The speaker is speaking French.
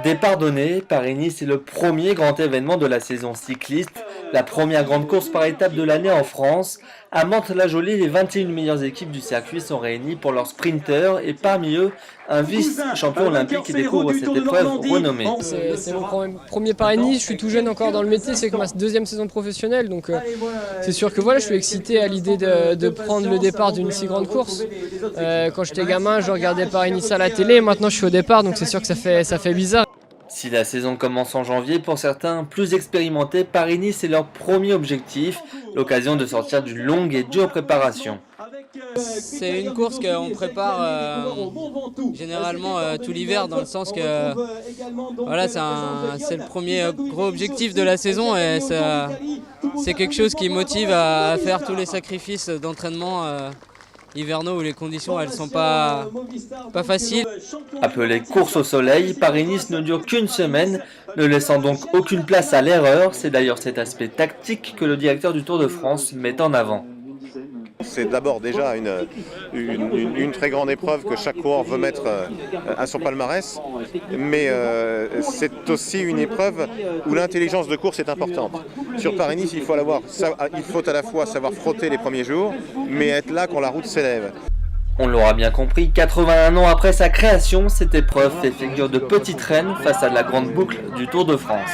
Départ donné, Paris-Nice est le premier grand événement de la saison cycliste, la première grande course par étape de l'année en France. À Mantes-la-Jolie, les 21 meilleures équipes du circuit sont réunies pour leurs sprinters et parmi eux, un vice-champion olympique qui découvre cette épreuve renommée. C'est mon premier Paris-Nice, je suis tout jeune encore dans le métier, c'est que ma deuxième saison professionnelle, donc c'est sûr que voilà, je suis excité à l'idée de prendre le départ d'une si grande course. Quand j'étais gamin, je regardais Paris-Nice à la télé, maintenant je suis au départ, donc c'est sûr que ça fait bizarre. Si la saison commence en janvier, pour certains plus expérimentés, Paris-Nice est leur premier objectif, l'occasion de sortir d'une longue et dure préparation. C'est une course qu'on prépare généralement tout l'hiver, dans le sens que voilà, c'est le premier gros objectif de la saison et c'est quelque chose qui motive à faire tous les sacrifices d'entraînement hivernaux où les conditions elles sont pas faciles. Appelée course au soleil, Paris-Nice ne dure qu'une semaine, ne laissant donc aucune place à l'erreur. C'est d'ailleurs cet aspect tactique que le directeur du Tour de France met en avant. C'est d'abord déjà une très grande épreuve que chaque coureur veut mettre à son palmarès, mais c'est aussi une épreuve où l'intelligence de course est importante. Sur Paris-Nice, il faut à la fois savoir frotter les premiers jours, mais être là quand la route s'élève. On l'aura bien compris, 81 ans après sa création, cette épreuve fait figure de petite reine face à la grande boucle du Tour de France.